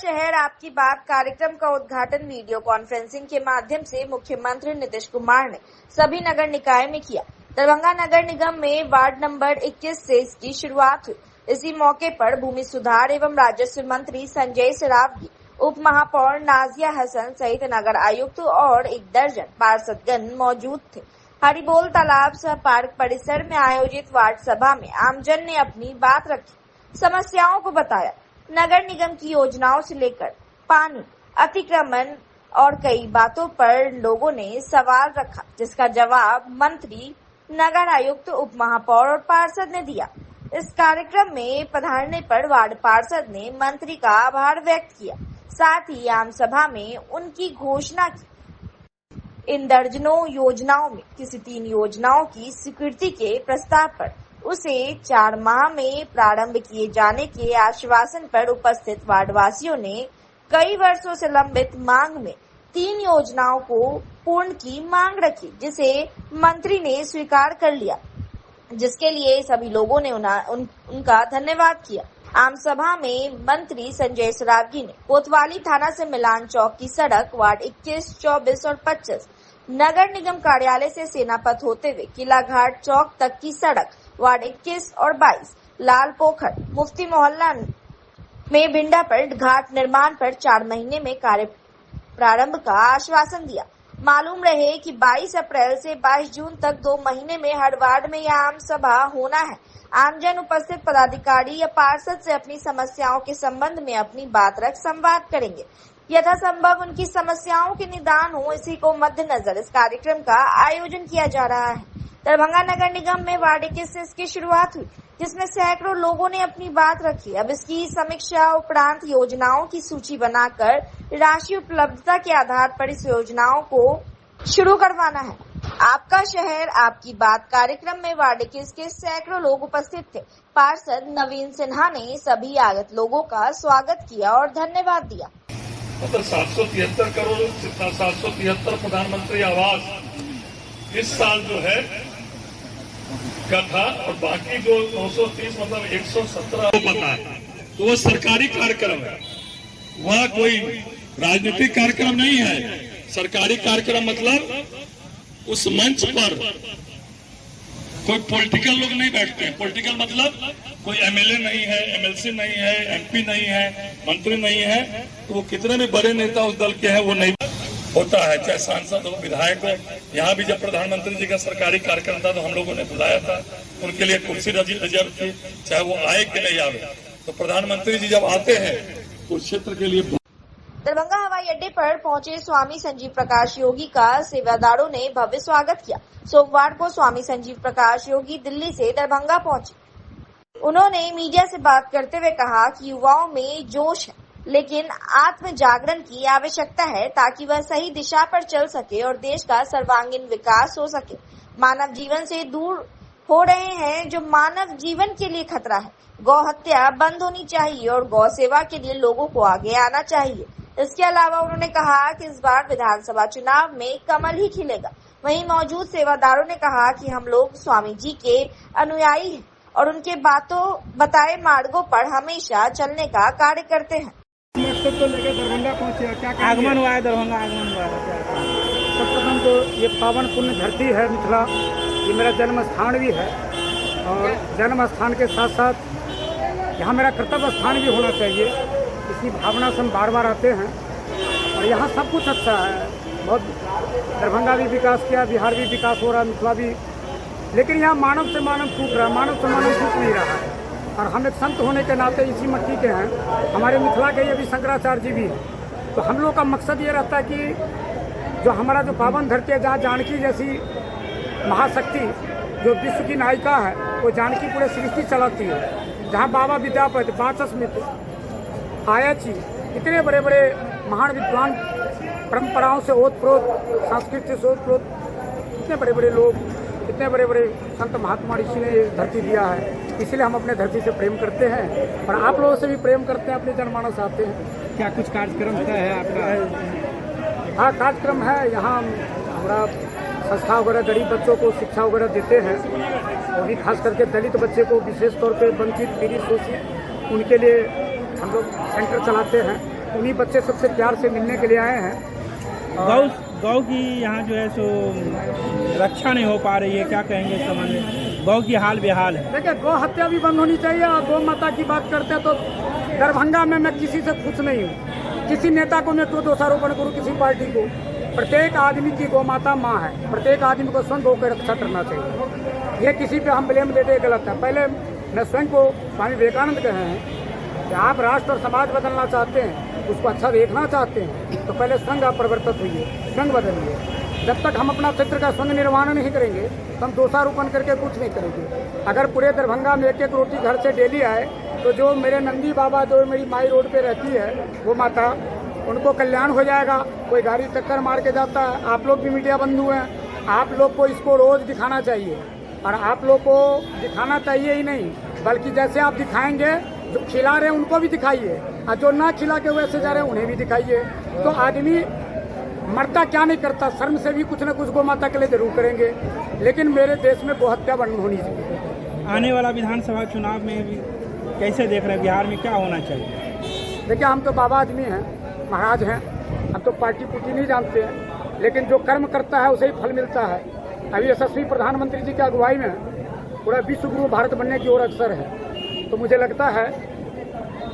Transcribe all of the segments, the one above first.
शहर आपकी बात कार्यक्रम का उद्घाटन वीडियो कॉन्फ्रेंसिंग के माध्यम से मुख्यमंत्री नीतीश कुमार ने सभी नगर निकाय में किया। दरभंगा नगर निगम में वार्ड नंबर 21 से इसकी शुरुआत हुई। इसी मौके पर भूमि सुधार एवं राजस्व मंत्री संजय सरावगी, उप महापौर नाजिया हसन सहित नगर आयुक्त और एक दर्जन पार्षदगण मौजूद थे। हरिबोल तालाब सह पार्क परिसर में आयोजित वार्ड सभा में आमजन ने अपनी बात रखी, समस्याओं को बताया। नगर निगम की योजनाओं से लेकर पानी, अतिक्रमण और कई बातों पर लोगों ने सवाल रखा, जिसका जवाब मंत्री, नगर आयुक्त, उप महापौर और पार्षद ने दिया। इस कार्यक्रम में पधारने पर वार्ड पार्षद ने मंत्री का आभार व्यक्त किया, साथ ही आम सभा में उनकी घोषणा की। इन दर्जनों योजनाओं में किसी 3 योजनाओं की स्वीकृति के प्रस्ताव पर उसे 4 माह में प्रारंभ किए जाने के आश्वासन पर उपस्थित वार्डवासियों ने कई वर्षों से लंबित मांग में 3 योजनाओं को पूर्ण की मांग रखी, जिसे मंत्री ने स्वीकार कर लिया, जिसके लिए सभी लोगों ने उनका धन्यवाद किया। आम सभा में मंत्री संजय सरावगी ने कोतवाली थाना से मिलान चौक की सड़क वार्ड 21, 24 और 25, नगर निगम कार्यालय से सेना पथ होते हुए किला घाट चौक तक की सड़क वार्ड 21 और 22, लाल पोखर, मुफ्ती मोहल्ला में भिंडापट घाट निर्माण पर 4 महीने में कार्य प्रारंभ का आश्वासन दिया। मालूम रहे कि 22 अप्रैल से 22 जून तक 2 महीने में हर वार्ड में यह आम सभा होना है। आमजन उपस्थित पदाधिकारी या पार्षद से अपनी समस्याओं के संबंध में अपनी बात रख संवाद करेंगे। यथासंभव उनकी समस्याओं के निदान हो, इसी को मद्देनजर इस कार्यक्रम का आयोजन किया जा रहा है। दरभंगा नगर निगम में वार्ड 21 से इसकी शुरुआत हुई, जिसमें सैकड़ों लोगों ने अपनी बात रखी। अब इसकी समीक्षा उपरांत योजनाओं की सूची बनाकर राशि उपलब्धता के आधार पर इस योजनाओं को शुरू करवाना है। आपका शहर आपकी बात कार्यक्रम में वार्ड 21 के सैकड़ों लोग उपस्थित थे। पार्षद नवीन सिन्हा ने सभी आगत लोगों का स्वागत किया और धन्यवाद दिया। मतलब 773 करोड़ जितना 773 प्रधानमंत्री आवास इस साल जो है का था, और बाकी जो 930 मतलब 117 पता है, तो वो सरकारी कार्यक्रम है, वह कोई राजनीतिक कार्यक्रम नहीं है। सरकारी कार्यक्रम मतलब उस मंच पर कोई पॉलिटिकल लोग नहीं बैठते हैं। पॉलिटिकल मतलब कोई एमएलए नहीं है, एमएलसी नहीं है, एमपी नहीं है, मंत्री नहीं है, तो वो कितने भी बड़े नेता उस दल के हैं वो नहीं होता है, चाहे सांसद हो, विधायक हो। यहाँ भी जब प्रधानमंत्री जी का सरकारी कार्यक्रम था तो हम लोगों ने बुलाया था, उनके लिए कुर्सी रिजर्व थी, चाहे वो आए कि नहीं आए। तो प्रधानमंत्री जी जब आते हैं तो क्षेत्र के लिए। दरभंगा हवाई अड्डे पर पहुंचे स्वामी संजीव प्रकाश योगी का सेवादारों ने भव्य स्वागत किया। सोमवार को स्वामी संजीव प्रकाश योगी दिल्ली से दरभंगा पहुंचे। उन्होंने मीडिया से बात करते हुए कहा कि युवाओं में जोश है, लेकिन आत्म जागरण की आवश्यकता है ताकि वह सही दिशा पर चल सके और देश का सर्वांगीण विकास हो सके। मानव जीवन से दूर हो रहे हैं जो मानव जीवन के लिए खतरा है। गौ हत्या बंद होनी चाहिए और गौ सेवा के लिए लोगों को आगे आना चाहिए। इसके अलावा उन्होंने कहा कि इस बार विधानसभा चुनाव में कमल ही खिलेगा। वहीं मौजूद सेवादारों ने कहा कि हम लोग स्वामी जी के अनुयायी हैं और उनके बताए मार्गों पर हमेशा चलने का कार्य करते हैं। मकसद को लेकर दरभंगा पहुंचे, क्या आगमन हुआ है? दरभंगा आगमन हुआ है। सबप्रथम तो ये पावन पुण्य धरती है मिथिला, ये मेरा जन्म स्थान भी है और जन्म स्थान के साथ साथ यहाँ मेरा कर्तव्य स्थान भी होना चाहिए। इसी भावना से हम बार बार आते हैं और यहाँ सब कुछ अच्छा है। बहुत दरभंगा भी विकास किया, बिहार भी विकास हो रहा है, मिथिला भी, लेकिन यहाँ मानव से मानव टूट रहा है, मानव से मानव टूट नहीं रहा है। और हम एक संत होने के नाते इसी मट्टी के हैं, हमारे मिथिला के ये भी शंकराचार्य जी भी हैं। तो हम लोग का मकसद ये रहता है कि जो हमारा जो पावन धरती है, जहाँ जानकी जैसी महाशक्ति जो विश्व की नायिका है, वो जानकी पूरे सृष्टि चलाती है, जहाँ बाबा विद्यापति, बाचस्मित, आयाची, इतने बड़े बड़े महान विद्वान परंपराओं से ओतप्रोत, संस्कृति से ओतप्रोत, इतने बड़े बड़े लोग, इतने बड़े बड़े संत महात्मा ऋषि ने ये धरती दिया है। इसलिए हम अपने धरती से प्रेम करते हैं और आप लोगों से भी प्रेम करते हैं, अपने जनमानस आते हैं। क्या कुछ कार्यक्रम है आपका? हाँ, कार्यक्रम है। यहाँ हमारा संस्था वगैरह गरीब बच्चों को शिक्षा वगैरह देते हैं, वो भी खास करके दलित बच्चे को विशेष तौर पे वंचित, पीड़ित, शोषित, उनके लिए हम लोग सेंटर चलाते हैं। उन्हीं बच्चे सबसे प्यार से मिलने के लिए आए हैं। गौ की यहाँ जो है सो रक्षा नहीं हो पा रही है, क्या कहेंगे इस संबंध में? गौ की हाल बेहाल है। देखिए, गौ हत्या भी बंद होनी चाहिए। और गौ माता की बात करते हैं तो दरभंगा में मैं किसी से खुश नहीं हूँ। किसी नेता को मैं क्यों दोषारोपण करूँ, किसी पार्टी को। प्रत्येक आदमी की गौ माता माँ है। प्रत्येक आदमी को स्वयं गौ की रक्षा करना चाहिए। ये किसी पे हम ब्लेम देते गलत है। पहले मैं स्वयं को स्वामी विवेकानंद कहे हैं कि आप राष्ट्र और समाज बदलना चाहते हैं, उसको अच्छा देखना चाहते हैं, तो पहले स्वयं आप परिवर्तित होइए, स्वयं बदलिए। जब तक हम अपना क्षेत्र का स्वयं निर्माण नहीं करेंगे तो हम दोषारोपण करके कुछ नहीं करेंगे। अगर पूरे दरभंगा में एक एक रोटी घर से डेली आए तो जो मेरे नंदी बाबा, जो मेरी माई रोड पे रहती है वो माता, उनको कल्याण हो जाएगा। कोई गाड़ी टक्कर मार के जाता है, आप लोग भी मीडिया बंधु हैं, आप लोग को इसको रोज दिखाना चाहिए। और आप लोग को दिखाना चाहिए ही नहीं, बल्कि जैसे आप दिखाएंगे, जो खिला रहे हैं उनको भी दिखाइए, और जो ना खिला के वैसे जा रहे हैं उन्हें भी दिखाइए। तो आदमी मरता क्या नहीं करता, शर्म से भी कुछ न कुछ गौ माता के लिए जरूर करेंगे। लेकिन मेरे देश में गौ हत्या बंद होनी चाहिए। आने वाला विधानसभा चुनाव में भी कैसे देख रहे हैं, बिहार में क्या होना चाहिए? देखिए, हम तो बाबा आदमी हैं, महाराज हैं, हम तो पार्टी पुटी नहीं जानते हैं, लेकिन जो कर्म करता है उसे ही फल मिलता है। अभी यशस्वी प्रधानमंत्री जी की अगुवाई में पूरा विश्व गुरु भारत बनने की ओर अग्रसर है। तो मुझे लगता है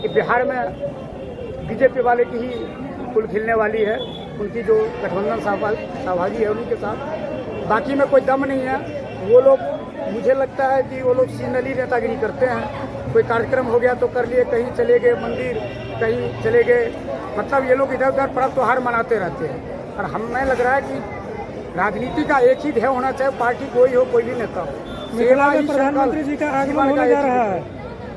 कि बिहार में बीजेपी वाले की ही फुल खिलने वाली है। उनकी जो गठबंधन सहभागी है उन्हीं के साथ, बाकी में कोई दम नहीं है। वो लोग, मुझे लगता है कि वो लोग सीजनली नेतागिरी करते हैं। कोई कार्यक्रम हो गया तो कर लिए, कहीं चले गए मंदिर, कहीं चले गए, मतलब ये लोग इधर उधर पर्व त्योहार मनाते रहते हैं। और हमें लग रहा है कि राजनीति का एक ही ध्येय होना चाहिए, पार्टी कोई हो, कोई भी नेता हो। मिथिला में प्रधानमंत्री जी का आगमन होने जा रहा है।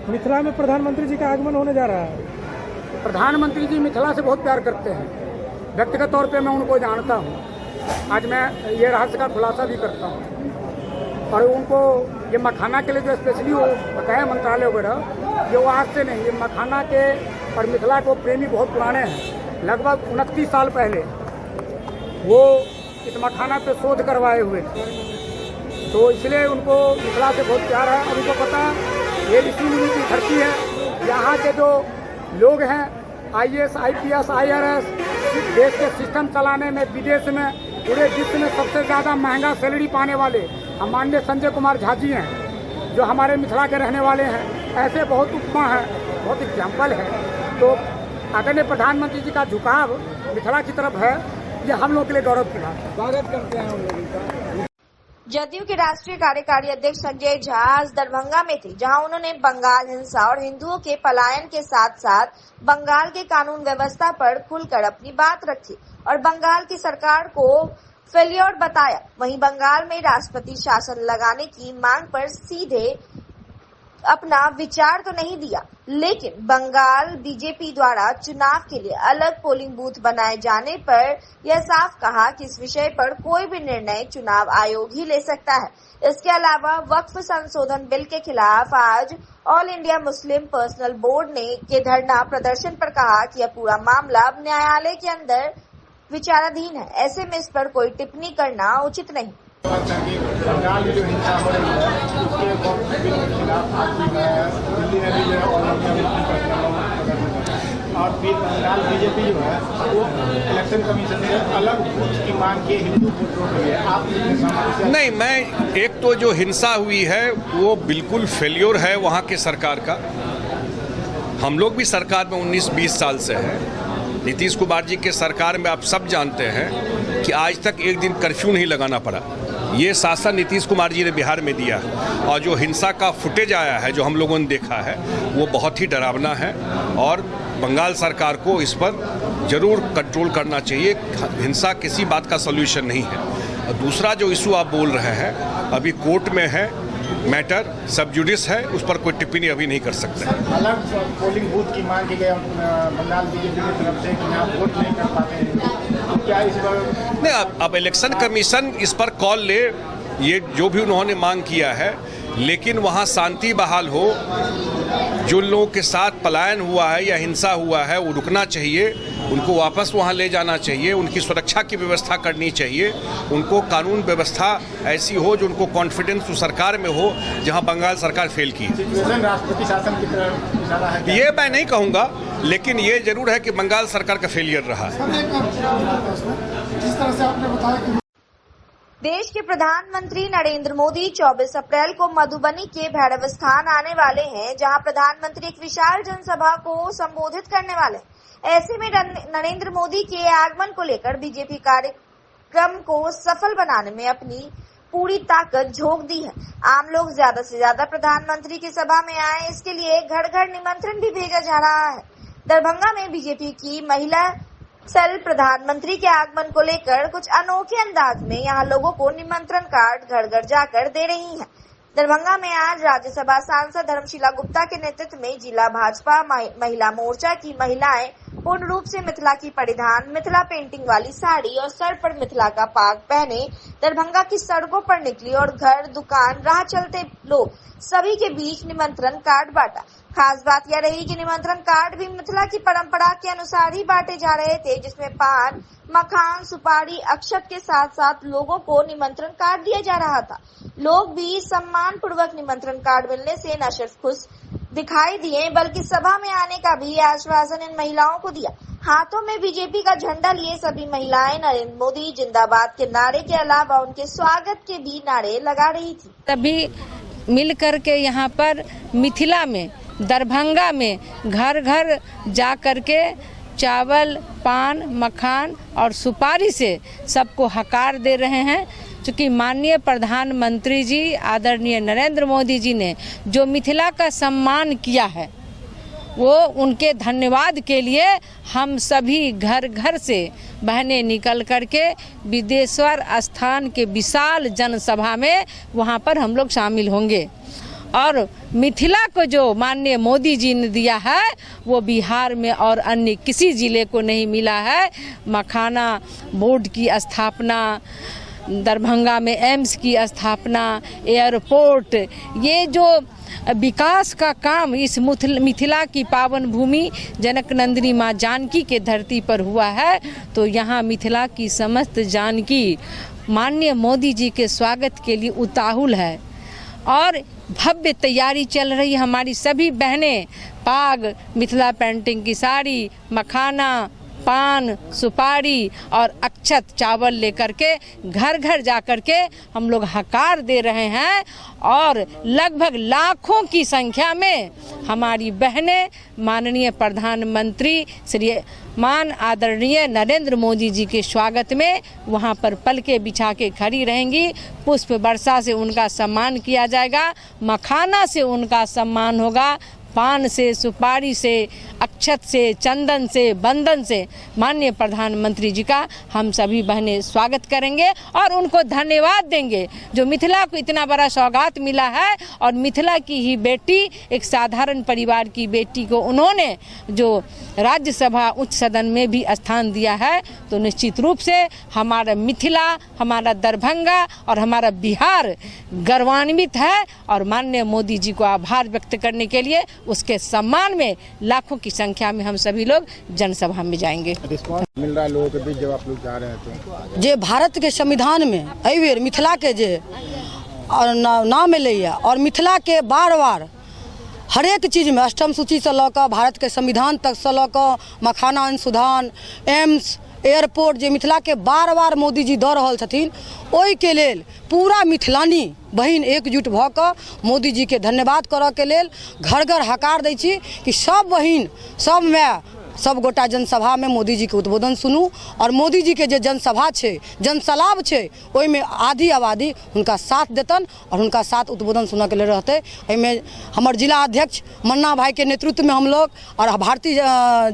मिथिला में प्रधानमंत्री जी का आगमन होने जा रहा है। प्रधानमंत्री जी मिथिला से बहुत प्यार करते हैं। व्यक्तिगत तौर पे मैं उनको जानता हूँ। आज मैं ये रहस्य का खुलासा भी करता हूँ। और उनको ये मखाना के लिए जो स्पेशली वो बताया मंत्रालय वगैरह, ये वो आज से नहीं, ये मखाना के और मिथिला को प्रेमी बहुत पुराने हैं। लगभग 29 साल पहले वो इस मखाना पे शोध करवाए हुए थे। तो इसलिए उनको मिथिला से बहुत प्यार है। और उनको पता ये ऋषि मुनि की धरती है। यहाँ के जो लोग हैं, IAS, IPS, IRS, देश के सिस्टम चलाने में, विदेश में, पूरे विश्व में सबसे ज़्यादा महंगा सैलरी पाने वाले हम माननीय संजय कुमार झा जी हैं, जो हमारे मिथिला के रहने वाले हैं। ऐसे बहुत उपमा है, बहुत एग्जाम्पल है। तो आदरणीय प्रधानमंत्री जी का झुकाव मिथिला की तरफ है, ये हम लोग के लिए गौरव की बात है। स्वागत करते हैं हम लोगों का। जदयू के राष्ट्रीय कार्यकारी अध्यक्ष संजय झा आज दरभंगा में थे, जहां उन्होंने बंगाल हिंसा और हिंदुओं के पलायन के साथ साथ बंगाल के कानून व्यवस्था पर खुलकर अपनी बात रखी और बंगाल की सरकार को फेलियर बताया। वहीं बंगाल में राष्ट्रपति शासन लगाने की मांग पर सीधे अपना विचार तो नहीं दिया, लेकिन बंगाल बीजेपी द्वारा चुनाव के लिए अलग पोलिंग बूथ बनाए जाने पर यह साफ कहा कि इस विषय पर कोई भी निर्णय चुनाव आयोग ही ले सकता है। इसके अलावा वक्फ संशोधन बिल के खिलाफ आज all India Muslim personal board ने के धरना प्रदर्शन पर कहा कि यह पूरा मामला अब न्यायालय के अंदर विचाराधीन है, ऐसे में इस पर कोई टिप्पणी करना उचित नहीं। बंगाल में जो हिंसा हो रही है उसके बिल के खिलाफ आज भी दिल्ली में भी जो है ऑल इंडिया मुस्लिम और फिर बंगाल बीजेपी जो है वो इलेक्शन कमीशन से अलग बूथ की मांग के हिंदू वोट रोक रही है। आप नहीं, मैं एक तो जो हिंसा हुई है वो बिल्कुल फेल्योर है वहाँ के सरकार का। हम लोग भी सरकार में 19-20 साल से हैं। नीतीश कुमार जी के सरकार में आप सब जानते हैं कि आज तक एक दिन कर्फ्यू नहीं लगाना पड़ा। ये शासन नीतीश कुमार जी ने बिहार में दिया और जो हिंसा का फुटेज आया है, जो हम लोगों ने देखा है, वो बहुत ही डरावना है और बंगाल सरकार को इस पर जरूर कंट्रोल करना चाहिए। हिंसा किसी बात का सॉल्यूशन नहीं है। और दूसरा जो इशू आप बोल रहे हैं, अभी कोर्ट में है मैटर, सब जुडिस है, उस पर कोई टिप्पणी अभी नहीं कर सकते। अलग पोलिंग बूथ की मांग की गई बंगाल बीजेपी की तरफ से कि आप वोट नहीं कर पाते हैं, तो क्या इस पर नहीं, अब इलेक्शन कमीशन इस पर कॉल ले, ये जो भी उन्होंने मांग किया है, लेकिन वहाँ शांति बहाल हो। जो लोगों के साथ पलायन हुआ है या हिंसा हुआ है वो रुकना चाहिए। उनको वापस वहाँ ले जाना चाहिए, उनकी सुरक्षा की व्यवस्था करनी चाहिए, उनको कानून व्यवस्था ऐसी हो जो उनको कॉन्फिडेंस उस सरकार में हो जहाँ बंगाल सरकार फेल की है। सिचुएशन राष्ट्रपति शासन की तरफ इशारा है। ये मैं नहीं कहूँगा, लेकिन ये जरूर है कि बंगाल सरकार का फेलियर रहा है। जिस तरह से आपने बताया देश के प्रधानमंत्री नरेंद्र मोदी 24 अप्रैल को मधुबनी के भैरव स्थान आने वाले हैं, जहां प्रधानमंत्री एक विशाल जनसभा को संबोधित करने वाले हैं। ऐसे में नरेंद्र मोदी के आगमन को लेकर बीजेपी कार्यक्रम को सफल बनाने में अपनी पूरी ताकत झोंक दी है। आम लोग ज्यादा से ज्यादा प्रधानमंत्री की सभा में आए, इसके लिए घर घर निमंत्रण भी भेजा जा रहा है। दरभंगा में बीजेपी की महिला सेल प्रधानमंत्री के आगमन को लेकर कुछ अनोखे अंदाज में यहां लोगों को निमंत्रण कार्ड घर घर जाकर दे रही हैं। दरभंगा में आज राज्यसभा सांसद धर्मशीला गुप्ता के नेतृत्व में जिला भाजपा महिला मोर्चा की महिलाएं पूर्ण रूप से मिथिला की परिधान, मिथिला पेंटिंग वाली साड़ी और सर पर मिथिला का पाग पहने दरभंगा की सड़कों पर निकली और घर, दुकान, राह चलते लोग सभी के बीच निमंत्रण कार्ड बांटा। खास बात यह रही कि निमंत्रण कार्ड भी मिथिला की परंपरा के अनुसार ही बांटे जा रहे थे, जिसमें पान, मखान, सुपारी, अक्षत के साथ साथ लोगों को निमंत्रण कार्ड दिया जा रहा था। लोग भी सम्मान पूर्वक निमंत्रण कार्ड मिलने से न सिर्फ खुश दिखाई दिए, बल्कि सभा में आने का भी आश्वासन इन महिलाओं को दिया। हाथों में बीजेपी का झंडा लिए सभी महिलाएं नरेंद्र मोदी जिंदाबाद के नारे के अलावा उनके स्वागत के भी नारे लगा रही थी। तभी मिल करके यहाँ पर मिथिला में, दरभंगा में घर घर जा करके चावल, पान, मखान और सुपारी से सबको हकार दे रहे हैं। चूँकि माननीय प्रधानमंत्री जी आदरणीय नरेंद्र मोदी जी ने जो मिथिला का सम्मान किया है, वो उनके धन्यवाद के लिए हम सभी घर घर से बहनें निकल करके विदेश्वर स्थान के विशाल जनसभा में वहाँ पर हम लोग शामिल होंगे। और मिथिला को जो माननीय मोदी जी ने दिया है वो बिहार में और अन्य किसी जिले को नहीं मिला है। मखाना बोर्ड की स्थापना, दरभंगा में एम्स की स्थापना, एयरपोर्ट, ये जो विकास का काम इस मिथिला की पावन भूमि जनक नंदिनी माँ जानकी के धरती पर हुआ है, तो यहाँ मिथिला की समस्त जानकी माननीय मोदी जी के स्वागत के लिए उताहुल है और भव्य तैयारी चल रही है। हमारी सभी बहनें पाग, मिथिला पेंटिंग की साड़ी, मखाना, पान, सुपारी और अक्षत चावल लेकर के घर घर जा कर के हम लोग हकार दे रहे हैं और लगभग लाखों की संख्या में हमारी बहनें माननीय प्रधानमंत्री श्रीमान आदरणीय नरेंद्र मोदी जी के स्वागत में वहां पर पलके बिछा के खड़ी रहेंगी। पुष्प वर्षा से उनका सम्मान किया जाएगा, मखाना से उनका सम्मान होगा, पान से, सुपारी से, अक्षत से, चंदन से, बंधन से माननीय प्रधानमंत्री जी का हम सभी बहनें स्वागत करेंगे और उनको धन्यवाद देंगे जो मिथिला को इतना बड़ा सौगात मिला है। और मिथिला की ही बेटी, एक साधारण परिवार की बेटी को उन्होंने जो राज्यसभा उच्च सदन में भी स्थान दिया है, तो निश्चित रूप से हमारा मिथिला, हमारा दरभंगा और हमारा बिहार गर्वान्वित है। और माननीय मोदी जी को आभार व्यक्त करने के लिए उसके सम्मान में लाखों की संख्या में हम सभी लोग जनसभा में जाएंगे। रिस्पांस मिल रहा है लोगों के बीच जब आप लोग जा रहे हैं तो जे भारत के संविधान में एहि बेर मिथिला के जे नाम एलैया और मिथिला के बार बार हरेक चीज में अष्टम सूची से लऽ कऽ भारत के संविधान तक से लऽ कऽ मखाना अनुसंधान, एम्स, एयरपोर्ट जे मिथिला के बार बार मोदी जी दऽ रहल छथिन, ओहि के लेल पूरा मिथिलानी बहिन एकजुट भऽ कऽ मोदी जी के धन्यवाद करऽ के लेल घर घर हकार दै छी कि सब बहिन, सब माय, सब गोटा जनसभा में मोदी जी के उद्बोधन सुनू और मोदी जी के जे जनसभा छे, जनसलाब छे, ओहि में आधी आबादी हुनका साथ देतन और हुनका साथ उद्बोधन सुनऽ के लिए रहते। एहिमे हमर जिला अध्यक्ष मन्ना भाई के नेतृत्व में हम लोग और भारती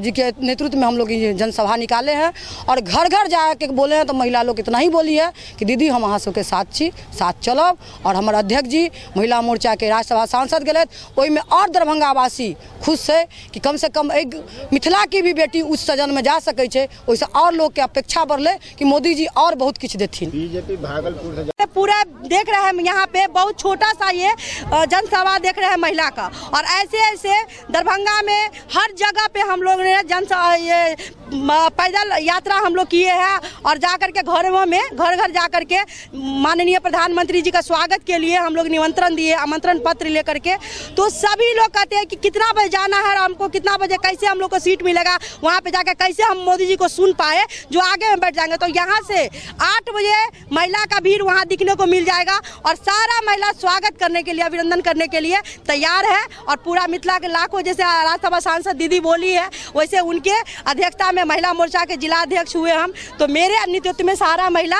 जी के नेतृत्व में हम लोग ये जनसभा निकाले हैं और घर घर जाके बोले हैं। तो महिला लोग इतना ही बोली है कि दीदी हम अहाँ सबके साथ छी, साथ चलब। और हमारे अध्यक्ष जी महिला मोर्चा के राज्यसभा सांसद गए, ओहि में और दरभंगा वासी खुश है कि कम से कम एक मिथिला की भी बेटी उच्च सदन में जा सके, वैसे और लोग के अपेक्षा बढ़ले कि मोदी जी और बहुत कुछ देथिन। बीजेपी भागलपुर से पूरा देख रहे हैं यहाँ पे बहुत छोटा सा ये जनसभा देख रहे हैं महिला का, और ऐसे ऐसे दरभंगा में हर जगह पे हम लोग ने ये पैदल यात्रा हम लोग किए हैं, और जाकर के घरों में घर घर जाकर के माननीय प्रधानमंत्री जी का स्वागत के लिए हम लोग निमंत्रण दिए, आमंत्रण पत्र लेकर के। तो सभी लोग कहते हैं कि कितना बजे जाना है, हमको कितना बजे कैसे हम लोग को सीट मिलेगा, वहाँ पे जाकर कैसे हम मोदी जी को सुन पाए जो आगे में बैठ जाएंगे। तो यहाँ से 8 बजे महिला का भीड़ वहाँ दिखने को मिल जाएगा, और सारा महिला स्वागत करने के लिए, अभिनंदन करने के लिए तैयार है। और पूरा मिथिला के लाखों, जैसे राज्यसभा सांसद दीदी बोली है, वैसे उनके अध्यक्षता में महिला मोर्चा के जिला अध्यक्ष हुए हम, तो मेरे नेतृत्व में सारा महिला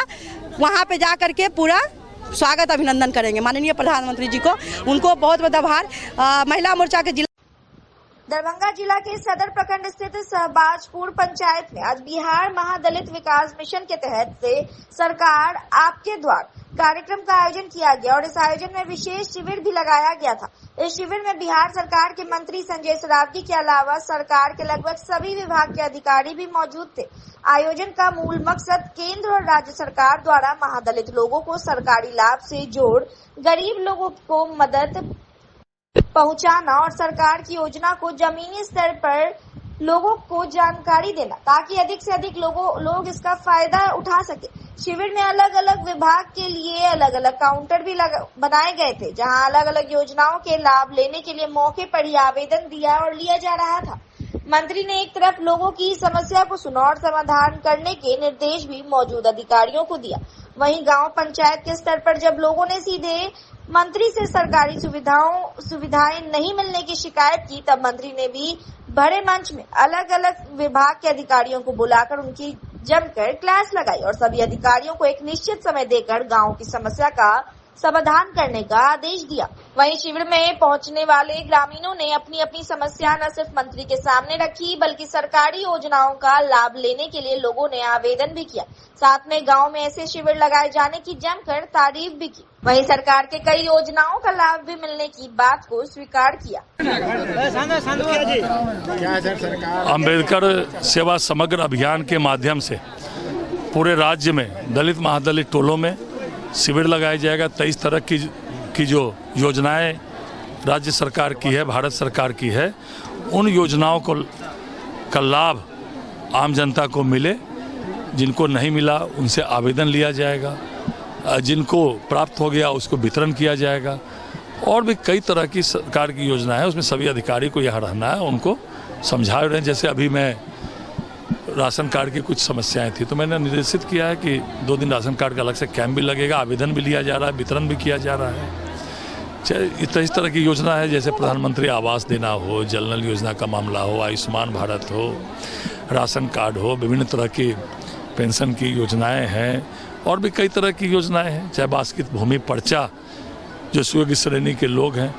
वहाँ पे जाकर के पूरा स्वागत अभिनंदन करेंगे माननीय प्रधानमंत्री जी को। उनको बहुत बहुत आभार। महिला मोर्चा के जिला दरभंगा जिला के सदर प्रखंड स्थित सहबाजपुर पंचायत में आज बिहार महादलित विकास मिशन के तहत से सरकार आपके द्वार कार्यक्रम का आयोजन किया गया, और इस आयोजन में विशेष शिविर भी लगाया गया था। इस शिविर में बिहार सरकार के मंत्री संजय सरावगी के अलावा सरकार के लगभग सभी विभाग के अधिकारी भी मौजूद थे। आयोजन का मूल मकसद केंद्र और राज्य सरकार द्वारा महादलित लोगों को सरकारी लाभ से जोड़ गरीब लोगों को मदद पहुंचाना और सरकार की योजना को जमीनी स्तर पर लोगों को जानकारी देना, ताकि अधिक से अधिक लोग इसका फायदा उठा सके। शिविर में अलग अलग विभाग के लिए अलग अलग काउंटर भी बनाए गए थे, जहां अलग अलग योजनाओं के लाभ लेने के लिए मौके पर ही आवेदन दिया और लिया जा रहा था। मंत्री ने एक तरफ लोगों की समस्या को सुना और समाधान करने के निर्देश भी मौजूद अधिकारियों को दिया। वहीं गांव पंचायत के स्तर पर जब लोगों ने सीधे मंत्री से सरकारी सुविधाएं नहीं मिलने की शिकायत की, तब मंत्री ने भी बड़े मंच में अलग अलग विभाग के अधिकारियों को बुलाकर उनकी जमकर क्लास लगाई और सभी अधिकारियों को एक निश्चित समय देकर गांव की समस्या का समाधान करने का आदेश दिया। वहीं शिविर में पहुंचने वाले ग्रामीणों ने अपनी अपनी समस्या न सिर्फ मंत्री के सामने रखी, बल्कि सरकारी योजनाओं का लाभ लेने के लिए लोगों ने आवेदन भी किया। साथ में गांव में ऐसे शिविर लगाए जाने की जमकर तारीफ भी की। वहीं सरकार के कई योजनाओं का लाभ भी मिलने की बात को स्वीकार किया। अम्बेडकर सेवा समग्र अभियान के माध्यम से पूरे राज्य में दलित महादलित टोलों में शिविर लगाया जाएगा। 23 तरह की जो योजनाएं राज्य सरकार की है, भारत सरकार की है, उन योजनाओं का लाभ आम जनता को मिले। जिनको नहीं मिला उनसे आवेदन लिया जाएगा, जिनको प्राप्त हो गया उसको वितरण किया जाएगा। और भी कई तरह की सरकार की योजना है, उसमें सभी अधिकारी को यहाँ रहना है, उनको समझा रहे हैं। जैसे अभी मैं राशन कार्ड की कुछ समस्याएं थी, तो मैंने निर्देशित किया है कि 2 दिन राशन कार्ड का अलग से कैंप भी लगेगा, आवेदन भी लिया जा रहा है, वितरण भी किया जा रहा है। इस तरह की योजना है, जैसे प्रधानमंत्री आवास देना हो, जल नल योजना का मामला हो, आयुष्मान भारत हो, राशन कार्ड हो, विभिन्न तरह की पेंशन की योजनाएं हैं, और भी कई तरह की योजनाएं हैं। चाहे बास्कित भूमि पर्चा, जो सुयोग्य श्रेणी के लोग हैं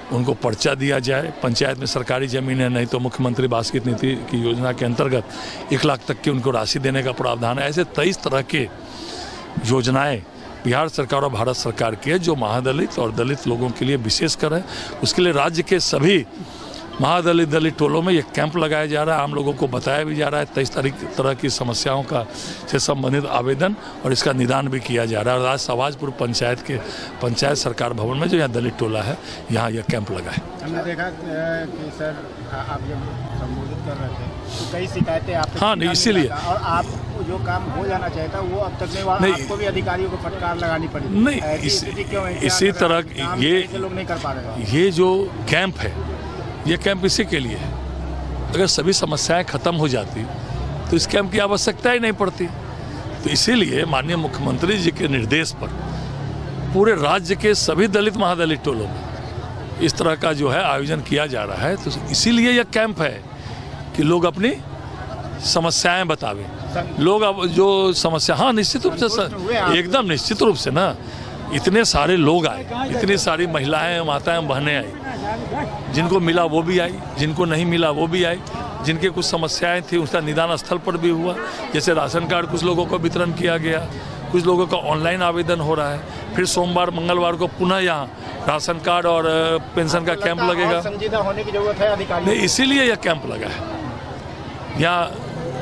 उनको पर्चा दिया जाए। पंचायत में सरकारी ज़मीन है, नहीं तो मुख्यमंत्री बास्कित नीति की योजना के अंतर्गत 1 लाख तक की उनको राशि देने का प्रावधान है। ऐसे 23 तरह के योजनाएं बिहार सरकार और भारत सरकार की है, जो महादलित और दलित लोगों के लिए विशेषकर है। उसके लिए राज्य के सभी महादलित दलित टोलों में ये कैंप लगाया जा रहा है, आम लोगों को बताया भी जा रहा है 23 तरह की समस्याओं का से संबंधित आवेदन, और इसका निदान भी किया जा रहा है। और आज सहबाजपुर पंचायत के पंचायत सरकार भवन में जो यहाँ दलित टोला है, यहाँ यह कैंप लगा है। हमने देखा कि सर आप जब संबोधित कर रहे थे तो कई शिकायतें आप हाँ नहीं, इसीलिए और आप जो काम हो जाना चाहता वो अब तक नहीं, आपको भी अधिकारियों को फटकार लगानी पड़ी नहीं। इसी तरह ये लोग नहीं कर पा रहे। ये जो कैंप है, ये कैंप इसी के लिए है। अगर सभी समस्याएं खत्म हो जाती तो इस कैंप की आवश्यकता ही नहीं पड़ती। तो इसीलिए माननीय मुख्यमंत्री जी के निर्देश पर पूरे राज्य के सभी दलित महादलित टोलों में इस तरह का जो है आयोजन किया जा रहा है। तो इसीलिए यह कैंप है कि लोग अपनी समस्याएं बतावें। लोग अब जो समस्या, हाँ निश्चित रूप से, एकदम निश्चित रूप से ना, इतने सारे लोग आए, इतनी सारी महिलाएं, माताएं, बहनें आई, जिनको मिला वो भी आई, जिनको नहीं मिला वो भी आई, जिनके कुछ समस्याएं थी उसका निदान स्थल पर भी हुआ। जैसे राशन कार्ड कुछ लोगों को वितरण किया गया, कुछ लोगों का ऑनलाइन आवेदन हो रहा है। फिर सोमवार मंगलवार को पुनः यहाँ राशन कार्ड और पेंशन का कैंप लगेगा। संजीदा होने की जरूरत है अधिकारियों, नहीं इसीलिए यह कैंप लगा है। यहाँ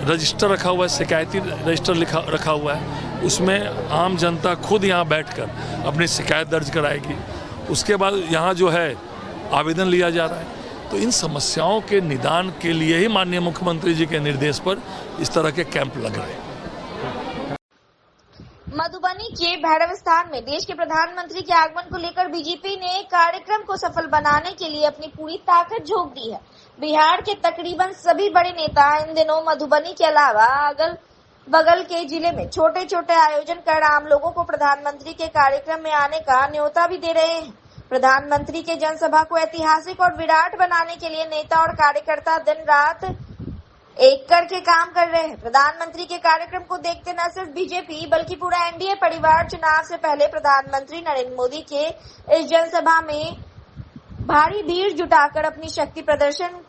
रजिस्टर रखा हुआ है, शिकायती रजिस्टर रखा हुआ है, उसमें आम जनता खुद यहाँ बैठकर अपनी शिकायत दर्ज कराएगी। उसके बाद यहाँ जो है आवेदन लिया जा रहा है। तो इन समस्याओं के निदान के लिए ही माननीय मुख्यमंत्री जी के निर्देश पर इस तरह के कैंप लग रहे हैं। मधुबनी के भैरव स्थान में देश के प्रधानमंत्री के आगमन को लेकर बीजेपी ने कार्यक्रम को सफल बनाने के लिए अपनी पूरी ताकत झोंक दी है। बिहार के तकरीबन सभी बड़े नेता इन दिनों मधुबनी के अलावा अगल बगल के जिले में छोटे छोटे आयोजन कर आम लोगों को प्रधानमंत्री के कार्यक्रम में आने का न्योता भी दे रहे हैं। प्रधानमंत्री के जनसभा को ऐतिहासिक और विराट बनाने के लिए नेता और कार्यकर्ता दिन रात एक करके काम कर रहे हैं। प्रधानमंत्री के कार्यक्रम को देखते न सिर्फ बीजेपी बल्कि पूरा एनडीए परिवार चुनाव से पहले प्रधानमंत्री नरेंद्र मोदी के इस जनसभा में भारी भीड़ जुटाकर अपनी शक्ति प्रदर्शन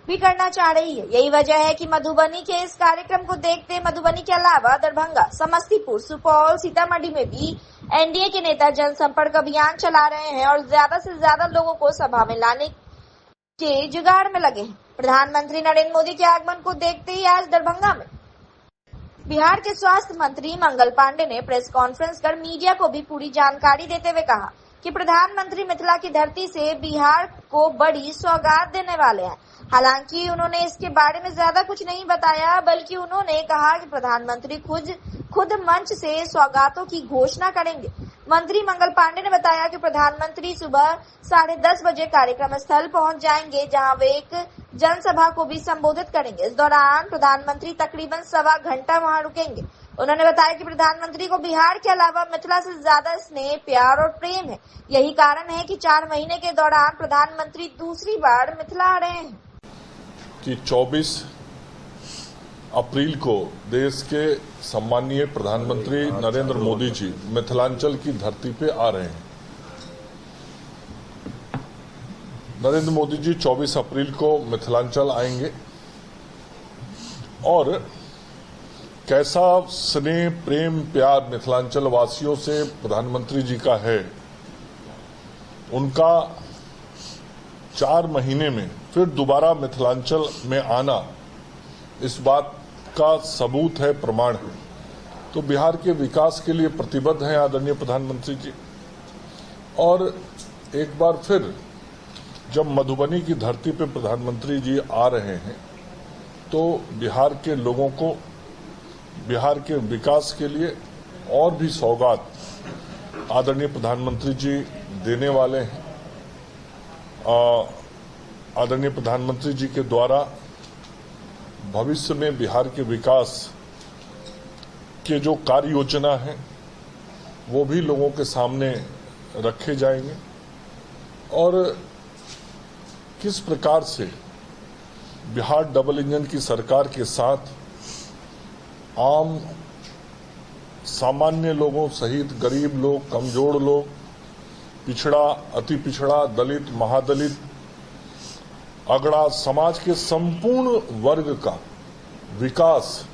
भी करना चाह रही है। यही वजह है कि मधुबनी के इस कार्यक्रम को देखते मधुबनी के अलावा दरभंगा, समस्तीपुर, सुपौल, सीतामढ़ी में भी एनडीए के नेता जनसंपर्क अभियान चला रहे हैं और ज्यादा से ज्यादा लोगों को सभा में लाने के जुगाड़ में लगे हैं। प्रधानमंत्री नरेंद्र मोदी के आगमन को देखते ही आज दरभंगा में बिहार के स्वास्थ्य मंत्री मंगल पांडे ने प्रेस कॉन्फ्रेंस कर मीडिया को भी पूरी जानकारी देते हुए कहा कि प्रधानमंत्री मिथिला की धरती से बिहार को बड़ी सौगात देने वाले हैं। हालांकि उन्होंने इसके बारे में ज्यादा कुछ नहीं बताया, बल्कि उन्होंने कहा कि प्रधानमंत्री खुद मंच से सौगातों की घोषणा करेंगे। मंत्री मंगल पांडे ने बताया कि प्रधानमंत्री सुबह 10:30 बजे कार्यक्रम स्थल पहुंच जाएंगे, जहां वे एक जनसभा को भी संबोधित करेंगे। इस दौरान प्रधानमंत्री तकरीबन 1.25 घंटा वहां रुकेंगे। उन्होंने बताया कि प्रधानमंत्री को बिहार के अलावा मिथिला से ज्यादा स्नेह, प्यार और प्रेम है। यही कारण है कि 4 महीने के दौरान प्रधानमंत्री दूसरी बार मिथिला आ रहे हैं। कि 24 अप्रैल को देश के सम्मानीय प्रधानमंत्री नरेंद्र मोदी जी मिथिलांचल की धरती पे आ रहे हैं। नरेंद्र मोदी जी 24 अप्रैल को मिथिलांचल आएंगे और कैसा स्नेह, प्रेम, प्यार मिथिलांचल वासियों से प्रधानमंत्री जी का है, उनका 4 महीने में फिर दोबारा मिथिलांचल में आना इस बात का सबूत है, प्रमाण है। तो बिहार के विकास के लिए प्रतिबद्ध हैं आदरणीय प्रधानमंत्री जी। और एक बार फिर जब मधुबनी की धरती पर प्रधानमंत्री जी आ रहे हैं तो बिहार के लोगों को बिहार के विकास के लिए और भी सौगात आदरणीय प्रधानमंत्री जी देने वाले हैं। आदरणीय प्रधानमंत्री जी के द्वारा भविष्य में बिहार के विकास के जो कार्य योजना है वो भी लोगों के सामने रखे जाएंगे और किस प्रकार से बिहार डबल इंजन की सरकार के साथ आम सामान्य लोगों सहित गरीब लोग, कमजोर लोग, पिछड़ा, अति पिछड़ा, दलित, महादलित, अगड़ा समाज के संपूर्ण वर्ग का विकास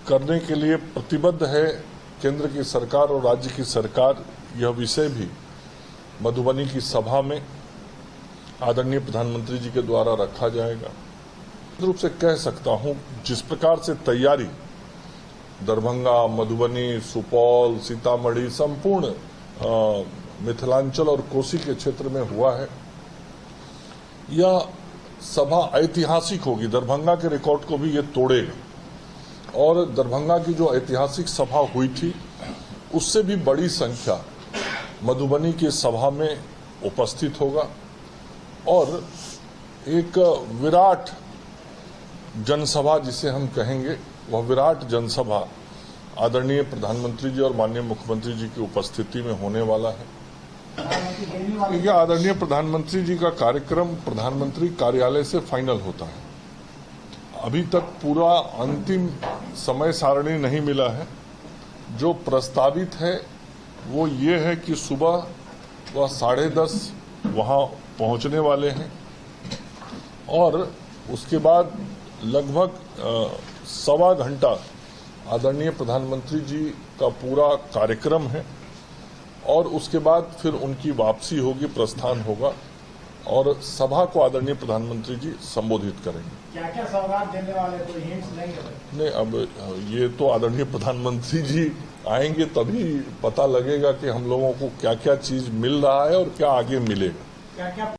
करने के लिए प्रतिबद्ध है केंद्र की सरकार और राज्य की सरकार। यह विषय भी मधुबनी की सभा में आदरणीय प्रधानमंत्री जी के द्वारा रखा जाएगा। रूप से कह सकता हूं, जिस प्रकार से तैयारी दरभंगा, मधुबनी, सुपौल, सीतामढ़ी, संपूर्ण मिथिलांचल और कोसी के क्षेत्र में हुआ है, यह सभा ऐतिहासिक होगी। दरभंगा के रिकॉर्ड को भी ये तोड़ेगा और दरभंगा की जो ऐतिहासिक सभा हुई थी उससे भी बड़ी संख्या मधुबनी की सभा में उपस्थित होगा और एक विराट जनसभा जिसे हम कहेंगे, वह विराट जनसभा आदरणीय प्रधानमंत्री जी और माननीय मुख्यमंत्री जी की उपस्थिति में होने वाला है। यह आदरणीय प्रधानमंत्री जी का कार्यक्रम प्रधानमंत्री कार्यालय से फाइनल होता है। अभी तक पूरा अंतिम समय सारणी नहीं मिला है। जो प्रस्तावित है वो ये है कि सुबह वह 10:30 वहां पहुंचने वाले हैं और उसके बाद लगभग 1.25 घंटा आदरणीय प्रधानमंत्री जी का पूरा कार्यक्रम है और उसके बाद फिर उनकी वापसी होगी, प्रस्थान होगा और सभा को आदरणीय प्रधानमंत्री जी संबोधित करेंगे। क्या क्या सौगात देने वाले, कोई हिंट्स देंगे? नहीं, अब ये तो आदरणीय प्रधानमंत्री जी आएंगे तभी पता लगेगा कि हम लोगों को क्या क्या चीज मिल रहा है और क्या आगे मिलेगा। क्या क्या